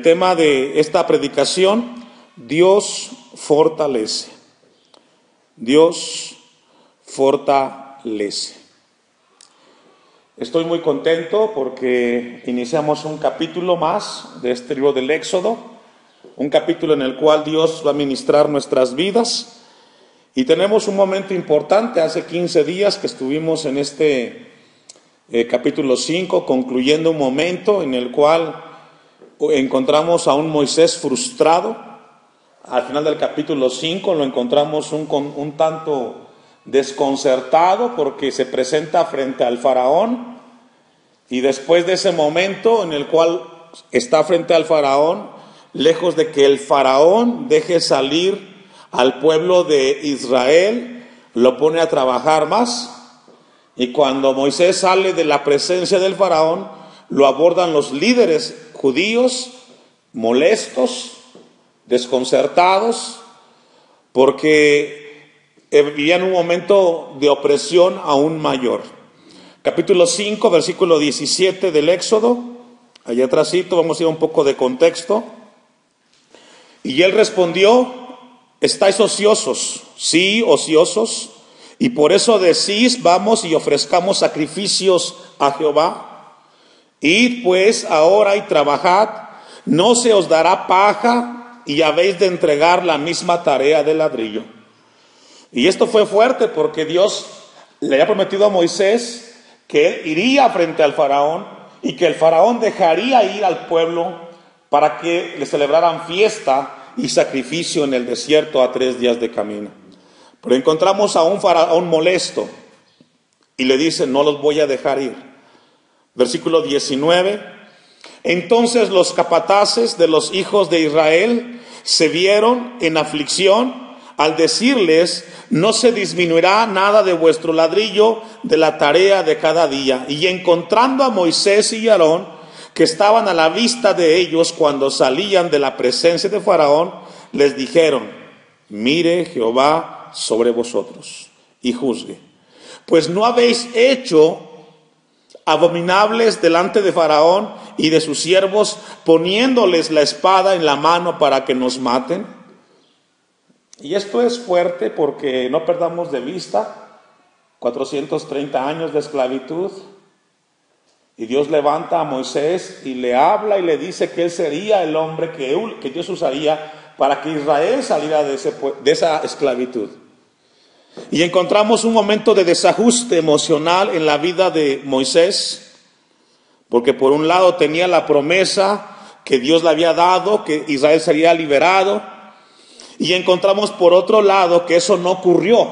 tema de esta predicación, Dios fortalece. Dios fortalece. Estoy muy contento porque iniciamos un capítulo más de este libro del Éxodo, un capítulo en el cual Dios va a ministrar nuestras vidas. Y tenemos un momento importante, hace 15 días que estuvimos en este capítulo 5, concluyendo un momento en el cual encontramos a un Moisés frustrado. Al final del capítulo 5 lo encontramos un tanto desconcertado porque se presenta frente al faraón, y después de ese momento en el cual está frente al faraón, lejos de que el faraón deje salir al pueblo de Israel, lo pone a trabajar más. Y cuando Moisés sale de la presencia del faraón, lo abordan los líderes judíos molestos, desconcertados, porque vivían un momento de opresión aún mayor. Capítulo 5, versículo 17 del Éxodo, allá atrásito, vamos a ir un poco de contexto. Y él respondió: ¿estáis ociosos? Sí, ociosos. Y por eso decís: vamos y ofrezcamos sacrificios a Jehová. Id pues ahora y trabajad, no se os dará paja, y habéis de entregar la misma tarea de ladrillo. Y esto fue fuerte porque Dios le había prometido a Moisés que él iría frente al faraón y que el faraón dejaría ir al pueblo para que le celebraran fiesta y sacrificio en el desierto a 3 días de camino. Pero encontramos a un faraón molesto y le dice: no los voy a dejar ir. Versículo 19. Entonces los capataces de los hijos de Israel se vieron en aflicción al decirles: no se disminuirá nada de vuestro ladrillo de la tarea de cada día. Y encontrando a Moisés y Aarón, que estaban a la vista de ellos cuando salían de la presencia de Faraón, les dijeron: mire Jehová sobre vosotros y juzgue, pues no habéis hecho abominables delante de Faraón y de sus siervos, poniéndoles la espada en la mano para que nos maten. Y esto es fuerte porque no perdamos de vista 430 años de esclavitud. Y Dios levanta a Moisés y le habla y le dice que él sería el hombre que Dios usaría para que Israel saliera de esa esclavitud. Y encontramos un momento de desajuste emocional en la vida de Moisés, porque por un lado tenía la promesa que Dios le había dado, que Israel sería liberado, y encontramos por otro lado que eso no ocurrió,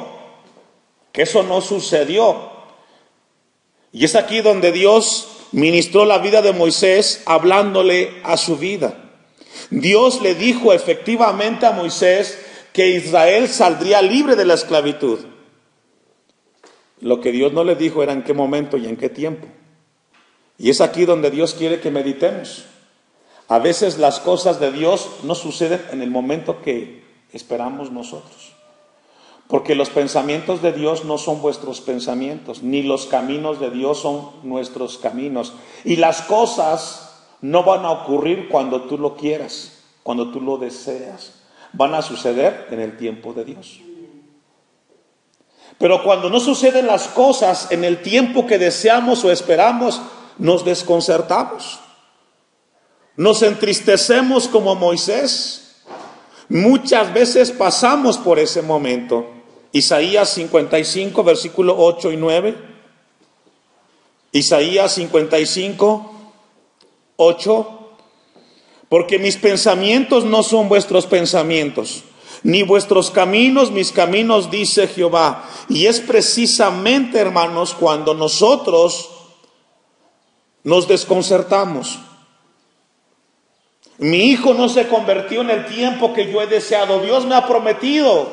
que eso no sucedió. Y es aquí donde Dios ministró la vida de Moisés hablándole a su vida. Dios le dijo efectivamente a Moisés que Israel saldría libre de la esclavitud. Lo que Dios no le dijo era en qué momento y en qué tiempo. Y es aquí donde Dios quiere que meditemos. A veces las cosas de Dios no suceden en el momento que esperamos nosotros. Porque los pensamientos de Dios no son vuestros pensamientos, ni los caminos de Dios son nuestros caminos. Y las cosas no van a ocurrir cuando tú lo quieras, cuando tú lo deseas. Van a suceder en el tiempo de Dios. Pero cuando no suceden las cosas en el tiempo que deseamos o esperamos, nos desconcertamos. Nos entristecemos como Moisés. Muchas veces pasamos por ese momento. Isaías 55, versículo 8 y 9. Isaías 55, 8. Porque mis pensamientos no son vuestros pensamientos, ni vuestros caminos mis caminos, dice Jehová. Y es precisamente, hermanos, cuando nosotros nos desconcertamos. Mi hijo no se convirtió en el tiempo que yo he deseado. Dios me ha prometido.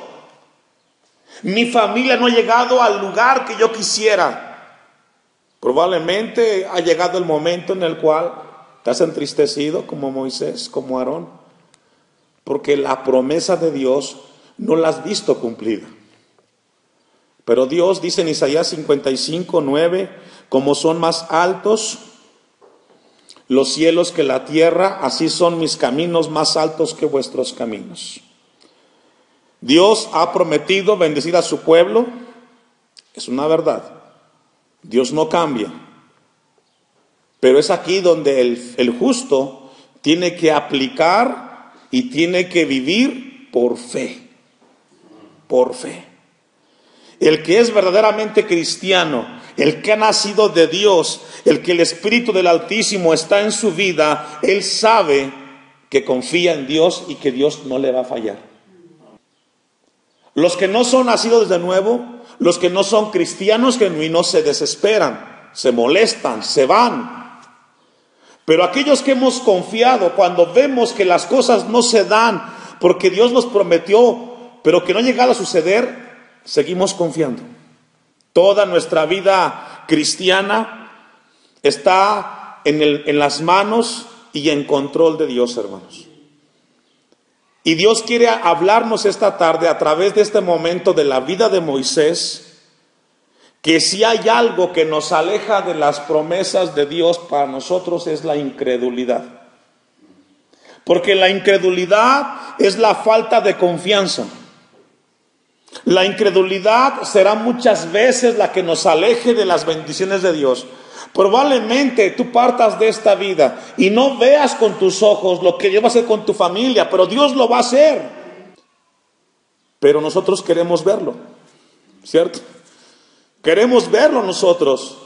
Mi familia no ha llegado al lugar que yo quisiera. Probablemente ha llegado el momento en el cual te has entristecido como Moisés, como Aarón, porque la promesa de Dios no la has visto cumplida. Pero Dios dice en Isaías 55, 9, como son más altos los cielos que la tierra, así son mis caminos más altos que vuestros caminos. Dios ha prometido bendecir a su pueblo, es una verdad. Dios no cambia. Pero es aquí donde el justo tiene que aplicar y tiene que vivir por fe. Por fe. El que es verdaderamente cristiano, el que ha nacido de Dios, el que el Espíritu del Altísimo está en su vida, él sabe que confía en Dios y que Dios no le va a fallar. Los que no son nacidos de nuevo, los que no son cristianos genuinos, se desesperan, se molestan, se van. Pero aquellos que hemos confiado, cuando vemos que las cosas no se dan porque Dios nos prometió, pero que no ha llegado a suceder, seguimos confiando. Toda nuestra vida cristiana está en las manos y en control de Dios, hermanos. Y Dios quiere hablarnos esta tarde a través de este momento de la vida de Moisés, que si hay algo que nos aleja de las promesas de Dios para nosotros es la incredulidad. Porque la incredulidad es la falta de confianza. La incredulidad será muchas veces la que nos aleje de las bendiciones de Dios. Probablemente tú partas de esta vida y no veas con tus ojos lo que Dios va a hacer con tu familia, pero Dios lo va a hacer. Pero nosotros queremos verlo, ¿cierto? Queremos verlo nosotros.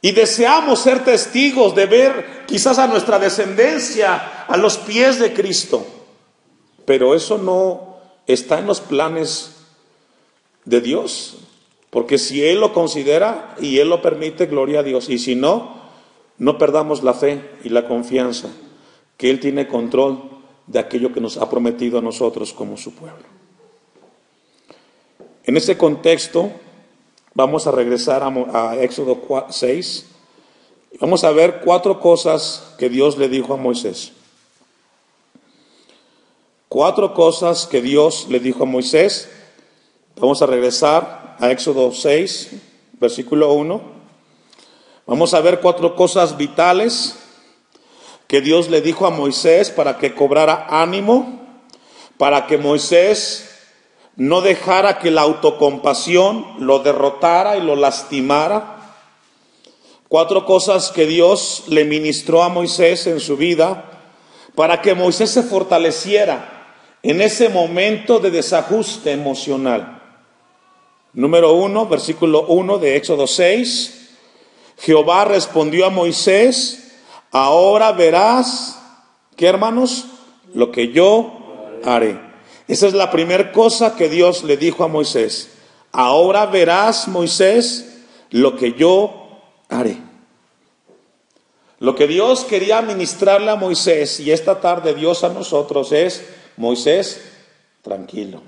Y deseamos ser testigos de ver quizás a nuestra descendencia a los pies de Cristo. Pero eso no está en los planes de Dios. Porque si Él lo considera y Él lo permite, gloria a Dios. Y si no, no perdamos la fe y la confianza que Él tiene control de aquello que nos ha prometido a nosotros como su pueblo. En ese contexto, vamos a regresar a Éxodo 6. Vamos a ver 4 cosas que Dios le dijo a Moisés. 4 cosas que Dios le dijo a Moisés. Vamos a regresar a Éxodo 6, versículo 1. Vamos a ver 4 cosas vitales que Dios le dijo a Moisés para que cobrara ánimo, para que Moisés no dejara que la autocompasión lo derrotara y lo lastimara. 4 cosas que Dios le ministró a Moisés en su vida para que Moisés se fortaleciera en ese momento de desajuste emocional. Número 1, versículo 1 de Éxodo 6. Jehová respondió a Moisés: ahora verás, ¿qué, hermanos? Lo que yo haré. Esa es la primera cosa que Dios le dijo a Moisés. Ahora verás, Moisés, lo que yo haré. Lo que Dios quería ministrarle a Moisés y esta tarde Dios a nosotros es: Moisés, tranquilo,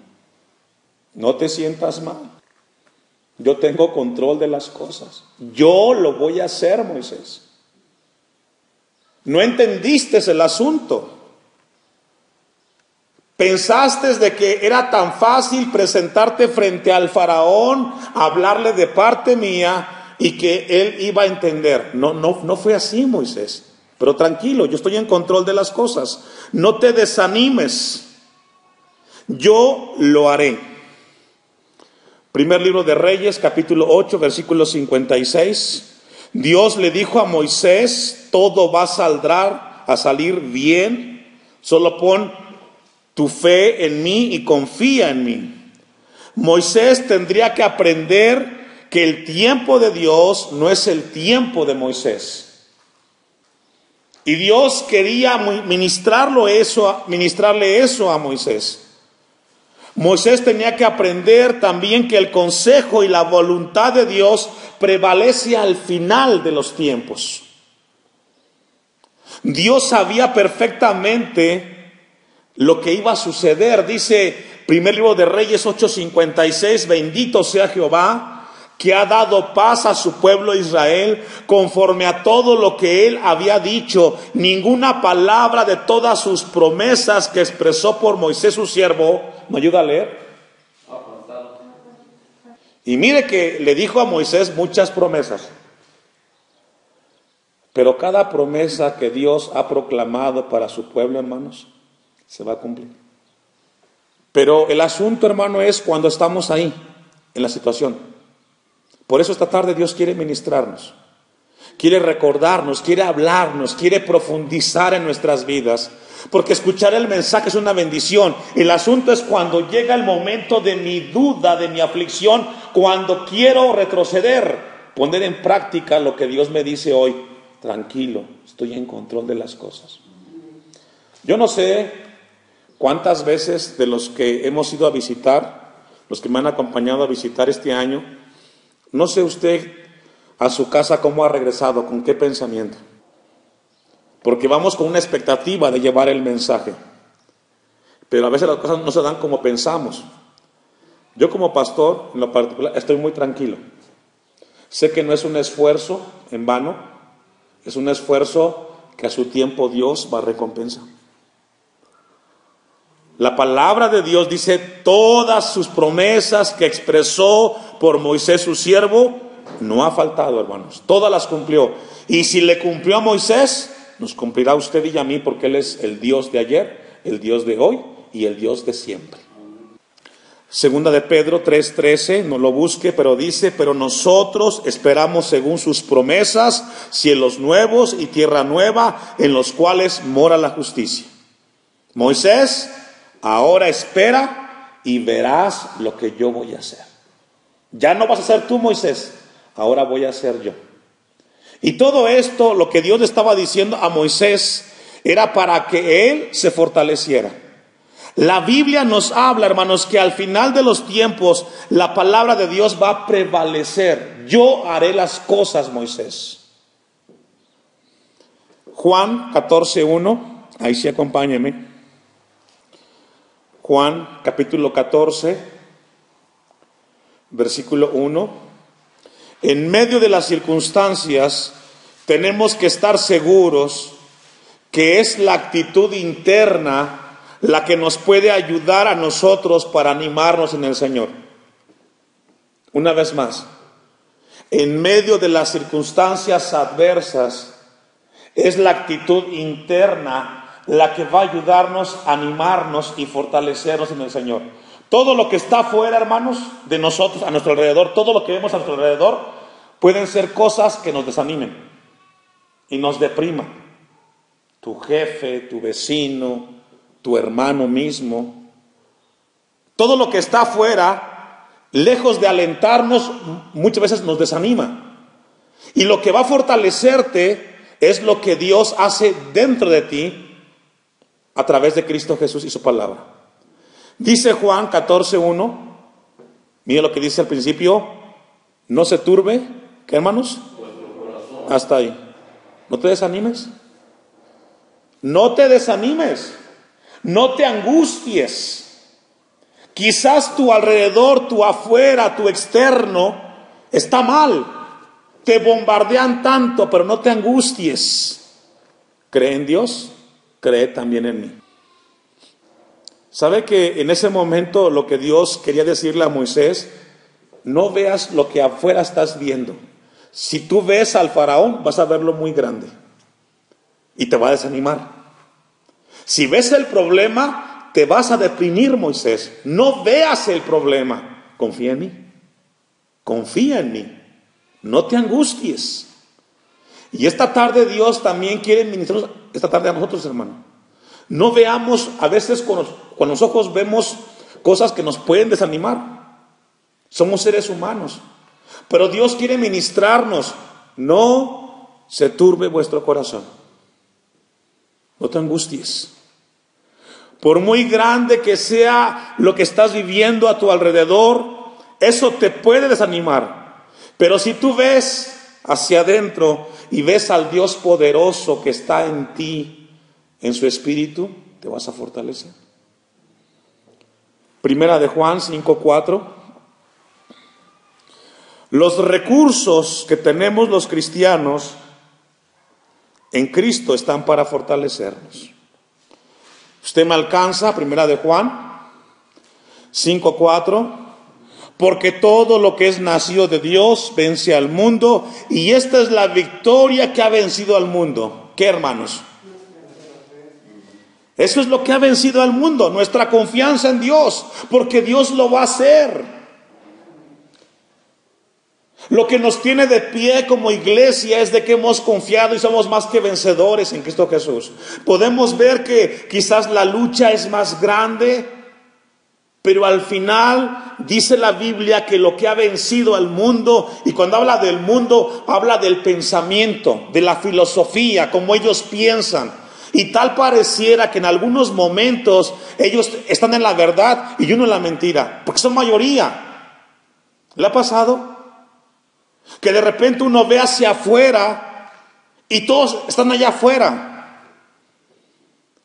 no te sientas mal. Yo tengo control de las cosas. Yo lo voy a hacer, Moisés. No entendiste el asunto. Pensaste de que era tan fácil presentarte frente al faraón, hablarle de parte mía y que él iba a entender. No fue así, Moisés. Pero tranquilo, yo estoy en control de las cosas. No te desanimes. Yo lo haré. Primer libro de Reyes, capítulo 8, versículo 56. Dios le dijo a Moisés: todo va a salir bien. Solo pon tu fe en mí y confía en mí. Moisés tendría que aprender que el tiempo de Dios no es el tiempo de Moisés. Y Dios quería ministrarle eso a Moisés. Moisés tenía que aprender también que el consejo y la voluntad de Dios prevalece al final de los tiempos. Dios sabía perfectamente lo que iba a suceder. Dice primer libro de Reyes 8:56, bendito sea Jehová, que ha dado paz a su pueblo Israel, conforme a todo lo que él había dicho. Ninguna palabra de todas sus promesas que expresó por Moisés su siervo. ¿Me ayuda a leer? Y mire que le dijo a Moisés muchas promesas. Pero cada promesa que Dios ha proclamado para su pueblo, hermanos, se va a cumplir. Pero el asunto, hermano, es cuando estamos ahí, en la situación. Por eso esta tarde Dios quiere ministrarnos, quiere recordarnos, quiere hablarnos, quiere profundizar en nuestras vidas. Porque escuchar el mensaje es una bendición. El asunto es cuando llega el momento de mi duda, de mi aflicción, cuando quiero retroceder, poner en práctica lo que Dios me dice hoy. Tranquilo, estoy en control de las cosas. Yo no sé cuántas veces de los que hemos ido a visitar, los que me han acompañado a visitar este año, no sé usted a su casa cómo ha regresado, con qué pensamiento. Porque vamos con una expectativa de llevar el mensaje. Pero a veces las cosas no se dan como pensamos. Yo como pastor, en lo particular, estoy muy tranquilo. Sé que no es un esfuerzo en vano. Es un esfuerzo que a su tiempo Dios va a recompensar. La palabra de Dios dice: todas sus promesas que expresó por Moisés su siervo, no ha faltado, hermanos. Todas las cumplió. Y si le cumplió a Moisés, nos cumplirá a usted y a mí, porque Él es el Dios de ayer, el Dios de hoy y el Dios de siempre. Segunda de Pedro 3:13, no lo busque, pero dice: pero nosotros esperamos según sus promesas cielos nuevos y tierra nueva, en los cuales mora la justicia. Moisés, ahora espera y verás lo que yo voy a hacer. Ya no vas a ser tú, Moisés, ahora voy a ser yo. Y todo esto, lo que Dios le estaba diciendo a Moisés, era para que él se fortaleciera. La Biblia nos habla, hermanos, que al final de los tiempos la palabra de Dios va a prevalecer. Yo haré las cosas, Moisés. Juan 14:1, ahí sí acompáñeme. Juan capítulo 14, versículo 1. En medio de las circunstancias tenemos que estar seguros que es la actitud interna la que nos puede ayudar a nosotros para animarnos en el Señor. Una vez más, en medio de las circunstancias adversas, es la actitud interna la que va a ayudarnos a animarnos y fortalecernos en el Señor. Todo lo que está afuera, hermanos, de nosotros, a nuestro alrededor, todo lo que vemos a nuestro alrededor, pueden ser cosas que nos desanimen y nos depriman. Tu jefe, tu vecino, tu hermano mismo, todo lo que está afuera, lejos de alentarnos, muchas veces nos desanima. Y lo que va a fortalecerte es lo que Dios hace dentro de ti a través de Cristo Jesús y su palabra. Dice Juan 14:1, mire lo que dice al principio: no se turbe, ¿qué, hermanos? Hasta ahí. No te desanimes. No te desanimes. No te angusties. Quizás tu alrededor, tu afuera, tu externo está mal. Te bombardean tanto, pero no te angusties. Cree en Dios, cree también en mí. ¿Sabe que en ese momento lo que Dios quería decirle a Moisés? No veas lo que afuera estás viendo. Si tú ves al faraón, vas a verlo muy grande y te va a desanimar. Si ves el problema, te vas a deprimir, Moisés. No veas el problema. Confía en mí. Confía en mí. No te angusties. Y esta tarde Dios también quiere ministrarnos, esta tarde a nosotros, hermano. No veamos, a veces con los ojos vemos cosas que nos pueden desanimar. Somos seres humanos. Pero Dios quiere ministrarnos. No se turbe vuestro corazón. No te angusties. Por muy grande que sea lo que estás viviendo a tu alrededor, eso te puede desanimar. Pero si tú ves hacia adentro y ves al Dios poderoso que está en ti, en su espíritu, te vas a fortalecer. Primera de Juan 5:4. Los recursos que tenemos los cristianos en Cristo están para fortalecernos. Usted me alcanza, Primera de Juan 5:4. Porque todo lo que es nacido de Dios vence al mundo, y esta es la victoria que ha vencido al mundo. ¿Qué, hermanos? Eso es lo que ha vencido al mundo, nuestra confianza en Dios, porque Dios lo va a hacer. Lo que nos tiene de pie como iglesia es de que hemos confiado y somos más que vencedores en Cristo Jesús. Podemos ver que quizás la lucha es más grande, pero al final dice la Biblia que lo que ha vencido al mundo, y cuando habla del mundo, habla del pensamiento, de la filosofía, como ellos piensan. Y tal pareciera que en algunos momentos ellos están en la verdad y uno en la mentira, porque son mayoría. ¿Le ha pasado? Que de repente uno ve hacia afuera y todos están allá afuera.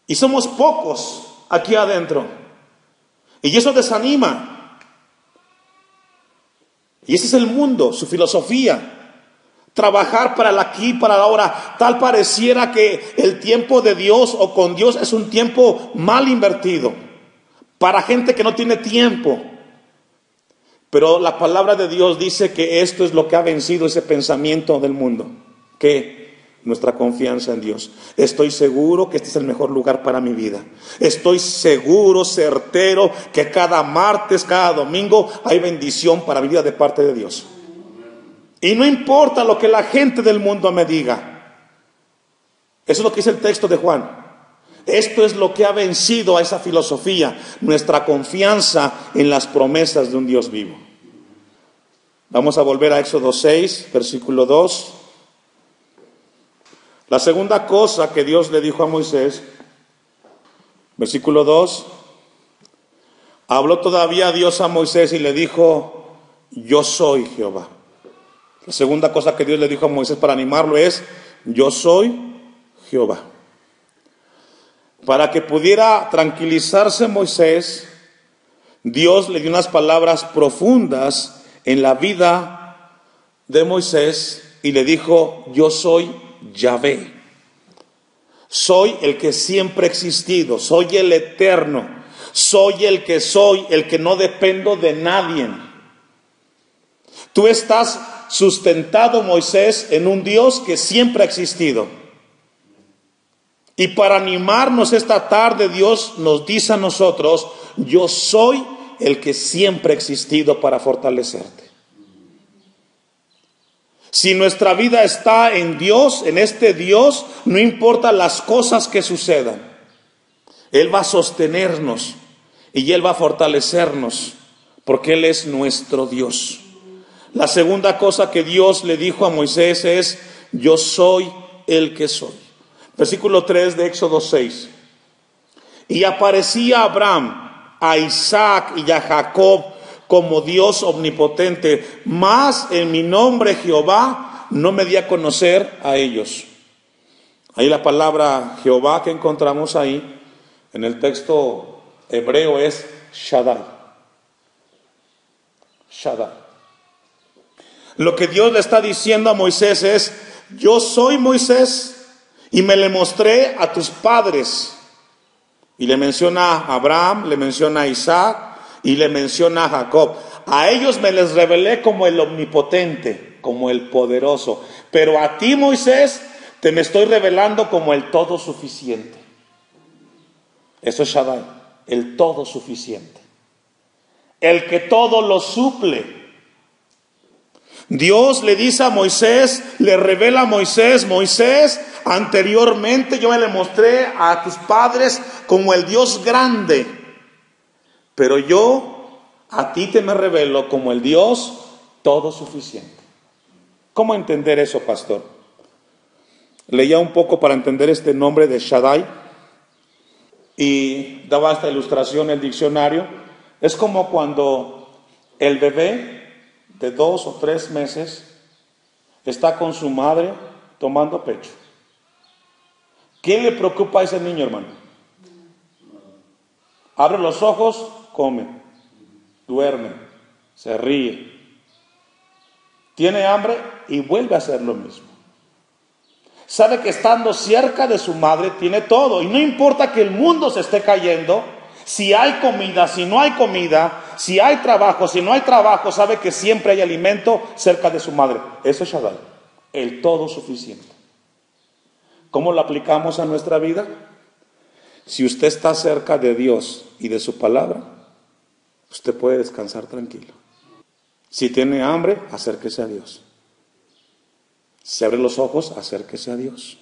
Y somos pocos aquí adentro. Y eso desanima. Y ese es el mundo, su filosofía. Trabajar para el aquí, para la ahora. Tal pareciera que el tiempo de Dios o con Dios es un tiempo mal invertido. Para gente que no tiene tiempo. Pero la palabra de Dios dice que esto es lo que ha vencido ese pensamiento del mundo. ¿Qué? Nuestra confianza en Dios. Estoy seguro que este es el mejor lugar para mi vida. Estoy seguro, certero, que cada martes, cada domingo hay bendición para mi vida de parte de Dios. Y no importa lo que la gente del mundo me diga. Eso es lo que dice el texto de Juan. Esto es lo que ha vencido a esa filosofía, nuestra confianza en las promesas de un Dios vivo. Vamos a volver a Éxodo 6, versículo 2. La segunda cosa que Dios le dijo a Moisés, versículo 2, habló todavía Dios a Moisés y le dijo, yo soy Jehová. La segunda cosa que Dios le dijo a Moisés para animarlo es, yo soy Jehová. Para que pudiera tranquilizarse Moisés, Dios le dio unas palabras profundas en la vida de Moisés y le dijo, yo soy Yahvé. Soy el que siempre ha existido, soy el eterno, soy, el que no dependo de nadie. Tú estás sustentado, Moisés, en un Dios que siempre ha existido. Y para animarnos esta tarde, Dios nos dice a nosotros, yo soy el que siempre ha existido para fortalecerte. Si nuestra vida está en Dios, en este Dios, no importa las cosas que sucedan. Él va a sostenernos y Él va a fortalecernos, porque Él es nuestro Dios. La segunda cosa que Dios le dijo a Moisés es, yo soy el que soy. Versículo 3 de Éxodo 6. Y aparecía a Abraham, a Isaac y a Jacob como Dios omnipotente, mas en mi nombre Jehová no me di a conocer a ellos. Ahí la palabra Jehová que encontramos ahí en el texto hebreo es Shaddai. Shaddai. Lo que Dios le está diciendo a Moisés es, yo soy Moisés y me le mostré a tus padres. Y le menciona a Abraham, le menciona a Isaac y le menciona a Jacob. A ellos me les revelé como el omnipotente, como el poderoso. Pero a ti, Moisés, te me estoy revelando como el todo suficiente. Eso es Shaddai, el todo suficiente. El que todo lo suple. Dios le dice a Moisés, le revela a Moisés, Moisés, anteriormente yo me le mostré a tus padres como el Dios grande, pero yo a ti te me revelo como el Dios todo suficiente. ¿Cómo entender eso, pastor? Leía un poco para entender este nombre de Shaddai y daba esta ilustración en el diccionario. Es como cuando el bebé de 2 o 3 meses está con su madre tomando pecho. ¿Qué le preocupa a ese niño, hermano? Abre los ojos, come, duerme, se ríe, tiene hambre y vuelve a hacer lo mismo. Sabe que estando cerca de su madre tiene todo, y no importa que el mundo se esté cayendo, si hay comida, si no hay comida, Si hay trabajo, si no hay trabajo, sabe que siempre hay alimento cerca de su madre. Eso es Shaddai, el todo suficiente. ¿Cómo lo aplicamos a nuestra vida? Si usted está cerca de Dios y de su palabra, usted puede descansar tranquilo. Si tiene hambre, acérquese a Dios. Si abre los ojos, acérquese a Dios.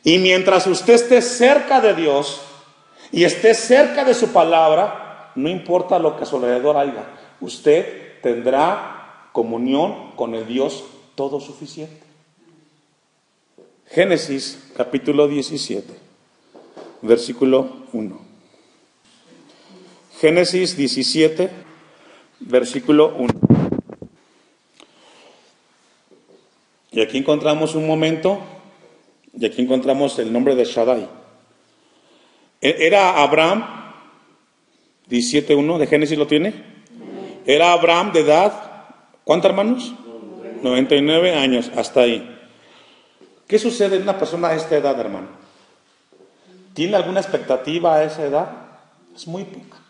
Y mientras usted esté cerca de Dios y esté cerca de su palabra, no importa lo que a su alrededor haya, usted tendrá comunión con el Dios todo suficiente. Génesis capítulo 17, versículo 1. Génesis 17, versículo 1. Y aquí encontramos un momento, y aquí encontramos el nombre de Shaddai. Era Abraham, 17:1 de Génesis, ¿lo tiene? Era Abraham de edad, ¿cuántos hermanos? 99 años, hasta ahí. ¿Qué sucede en una persona a esta edad, hermano? ¿Tiene alguna expectativa a esa edad? Es muy poca.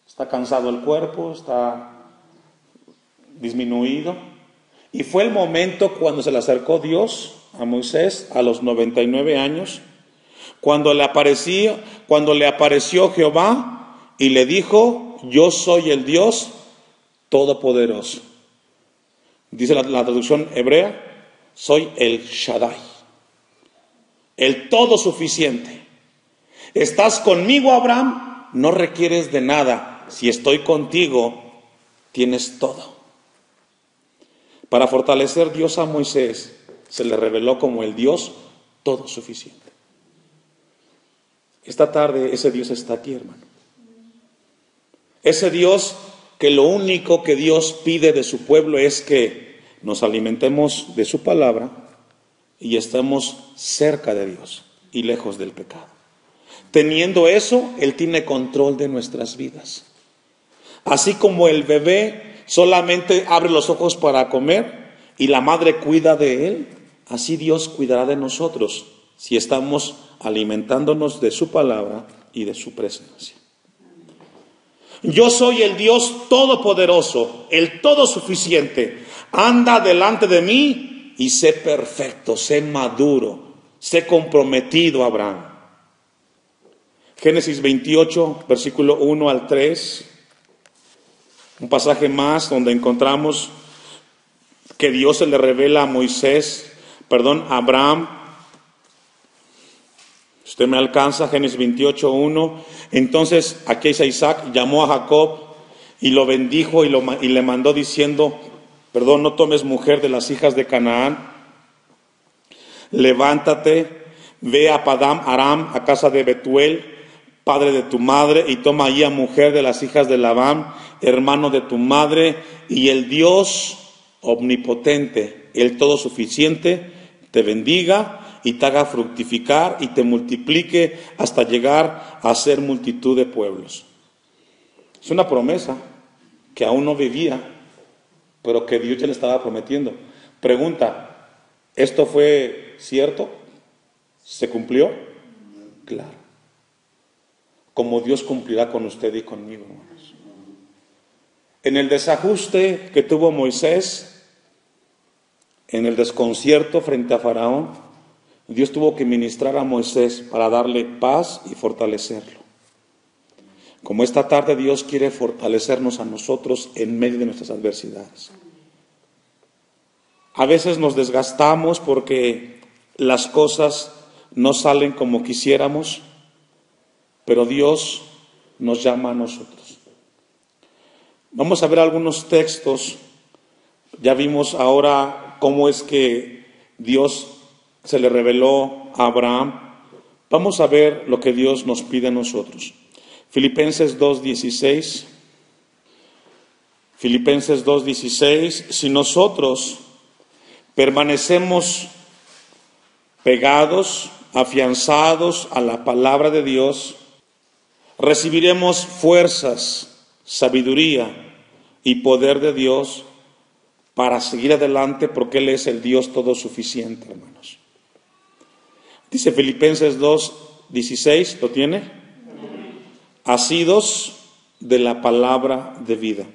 Está cansado el cuerpo, está disminuido. Y fue el momento cuando se le acercó Dios a Moisés a los 99 años, cuando le apareció Jehová y le dijo: yo soy el Dios todopoderoso. Dice la traducción hebrea: soy el Shaddai, el todo suficiente. ¿Estás conmigo, Abraham? No requieres de nada. Si estoy contigo, tienes todo. Para fortalecer Dios a Moisés, se le reveló como el Dios todo suficiente. Esta tarde ese Dios está aquí, hermano. Ese Dios que lo único que Dios pide de su pueblo es que nos alimentemos de su palabra y estemos cerca de Dios y lejos del pecado. Teniendo eso, Él tiene control de nuestras vidas. Así como el bebé solamente abre los ojos para comer y la madre cuida de él, así Dios cuidará de nosotros si estamos alimentándonos de su palabra y de su presencia. Yo soy el Dios todopoderoso, el todo suficiente. Anda delante de mí y sé perfecto, sé maduro, sé comprometido, Abraham. Génesis 28, versículo 1 al 3. Un pasaje más donde encontramos que Dios se le revela a Abraham. Usted me alcanza, Génesis 28, 1. Entonces aquí dice: Isaac llamó a Jacob y lo bendijo y le mandó diciendo: no tomes mujer de las hijas de Canaán. Levántate, ve a Padam Aram, a casa de Betuel, padre de tu madre, y toma allí a mujer de las hijas de Labán, hermano de tu madre, y el Dios omnipotente, el todo suficiente, te bendiga y te haga fructificar y te multiplique hasta llegar a ser multitud de pueblos. Es una promesa que aún no vivía, pero que Dios ya le estaba prometiendo. Pregunta: ¿esto fue cierto? ¿Se cumplió? Claro. Como Dios cumplirá con usted y conmigo, hermanos. En el desajuste que tuvo Moisés, en el desconcierto frente a Faraón, Dios tuvo que ministrar a Moisés para darle paz y fortalecerlo. Como esta tarde Dios quiere fortalecernos a nosotros en medio de nuestras adversidades. A veces nos desgastamos porque las cosas no salen como quisiéramos, pero Dios nos llama a nosotros. Vamos a ver algunos textos. Ya vimos ahora cómo es que Dios se le reveló a Abraham. Vamos a ver lo que Dios nos pide a nosotros. Filipenses 2:16. Filipenses 2:16. Si nosotros permanecemos pegados, afianzados a la palabra de Dios, recibiremos fuerzas, sabiduría y poder de Dios para seguir adelante, porque Él es el Dios todo suficiente, hermanos. Dice Filipenses 2:16, ¿lo tiene? Asidos de la palabra de vida.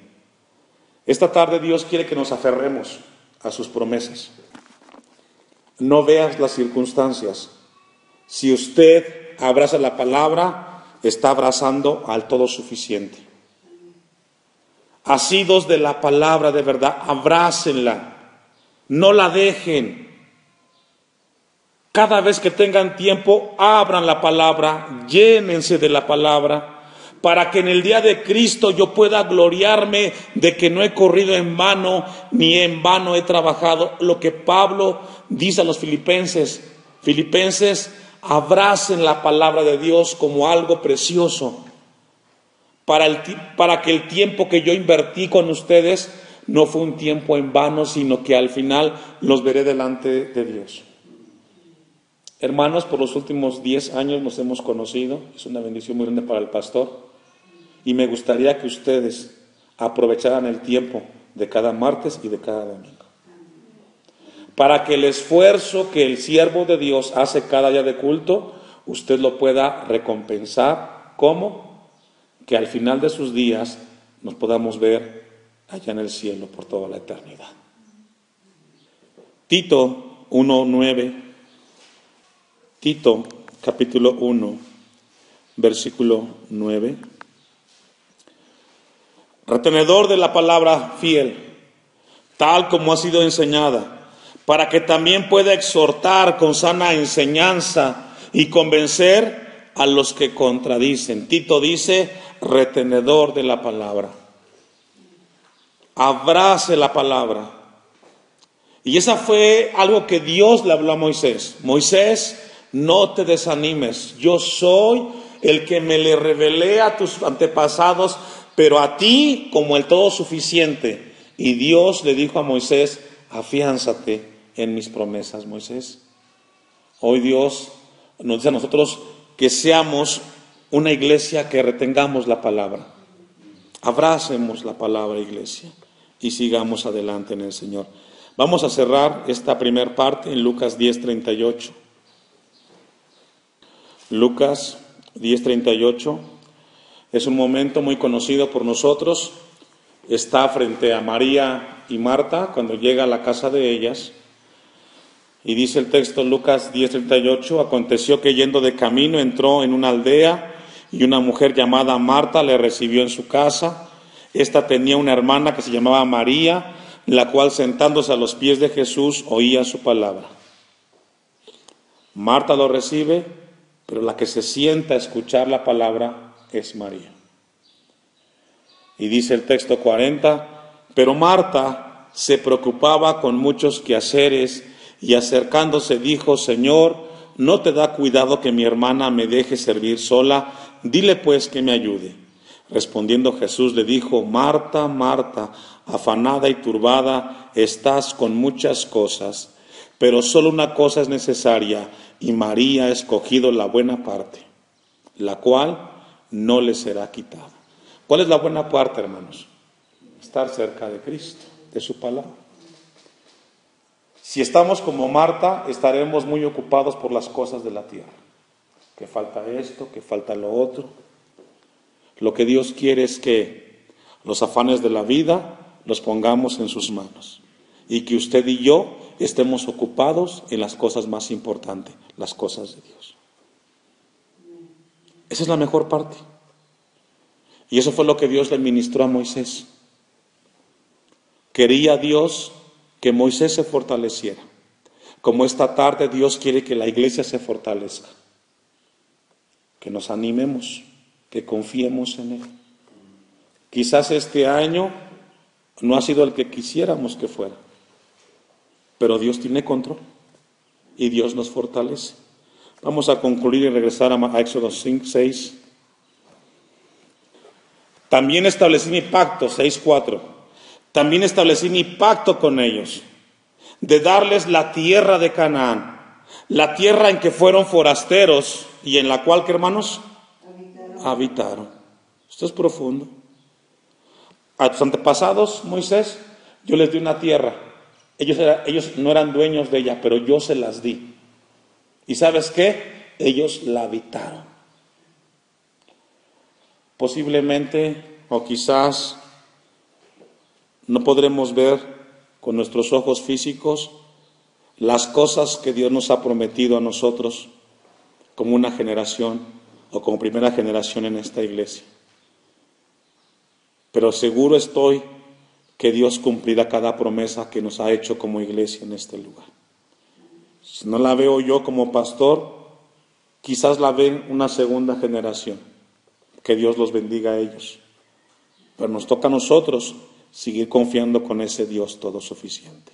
Esta tarde Dios quiere que nos aferremos a sus promesas. No veas las circunstancias. Si usted abraza la palabra, está abrazando al todo suficiente. Asidos de la palabra de verdad, abrácenla, no la dejen. Cada vez que tengan tiempo, abran la palabra, llénense de la palabra, para que en el día de Cristo yo pueda gloriarme de que no he corrido en vano, ni en vano he trabajado. Lo que Pablo dice a los filipenses, abracen la palabra de Dios como algo precioso, para que el tiempo que yo invertí con ustedes no fue un tiempo en vano, sino que al final los veré delante de Dios. Hermanos, por los últimos 10 años nos hemos conocido, es una bendición muy grande para el pastor, y me gustaría que ustedes aprovecharan el tiempo de cada martes y de cada domingo, para que el esfuerzo que el siervo de Dios hace cada día de culto, usted lo pueda recompensar. ¿Cómo? Que al final de sus días nos podamos ver allá en el cielo por toda la eternidad. Tito 1:9. Tito capítulo 1, versículo 9. Retenedor de la palabra fiel, tal como ha sido enseñada, para que también pueda exhortar con sana enseñanza y convencer a los que contradicen. Tito dice, retenedor de la palabra. Abrace la palabra. Y esa fue algo que Dios le habló a Moisés. Moisés, no te desanimes, yo soy el que me le revelé a tus antepasados, pero a ti como el todo suficiente. Y Dios le dijo a Moisés, afiánzate en mis promesas, Moisés. Hoy Dios nos dice a nosotros que seamos una iglesia que retengamos la palabra. Abracemos la palabra, iglesia, y sigamos adelante en el Señor. Vamos a cerrar esta primera parte en Lucas 10:38. Lucas 10:38 es un momento muy conocido por nosotros. Está frente a María y Marta cuando llega a la casa de ellas. Y dice el texto, Lucas 10:38, aconteció que yendo de camino entró en una aldea y una mujer llamada Marta le recibió en su casa. Esta tenía una hermana que se llamaba María, la cual sentándose a los pies de Jesús oía su palabra. Marta lo recibe, pero la que se sienta a escuchar la palabra es María. Y dice el texto 40, pero Marta se preocupaba con muchos quehaceres y acercándose dijo, Señor, ¿no te da cuidado que mi hermana me deje servir sola? Dile pues que me ayude. Respondiendo Jesús le dijo, Marta, Marta, afanada y turbada estás con muchas cosas, pero solo una cosa es necesaria, y María ha escogido la buena parte, la cual no le será quitada. ¿Cuál es la buena parte, hermanos? Estar cerca de Cristo, de su palabra. Si estamos como Marta, estaremos muy ocupados por las cosas de la tierra. Que falta esto, que falta lo otro. Lo que Dios quiere es que los afanes de la vida los pongamos en sus manos. Y que usted y yo estemos ocupados en las cosas más importantes, las cosas de Dios. Esa es la mejor parte. Y eso fue lo que Dios le ministró a Moisés. Quería Dios que Moisés se fortaleciera. Como esta tarde Dios quiere que la iglesia se fortalezca. Que nos animemos, que confiemos en Él. Quizás este año no ha sido el que quisiéramos que fuera, pero Dios tiene control y Dios nos fortalece. Vamos a concluir y regresar a Éxodo 6. También establecí mi pacto, 6:4. También establecí mi pacto con ellos, de darles la tierra de Canaán, la tierra en que fueron forasteros y en la cual, ¿qué hermanos? Habitaron. Esto es profundo. A tus antepasados, Moisés, yo les di una tierra. Ellos no eran dueños de ella, pero yo se las di. ¿Y sabes qué? Ellos la habitaron. Posiblemente o quizás no podremos ver con nuestros ojos físicos las cosas que Dios nos ha prometido a nosotros como una generación o como primera generación en esta iglesia. Pero seguro estoy que Dios cumplirá cada promesa que nos ha hecho como iglesia en este lugar. Si no la veo yo como pastor, quizás la ven una segunda generación. Que Dios los bendiga a ellos. Pero nos toca a nosotros seguir confiando con ese Dios todo suficiente.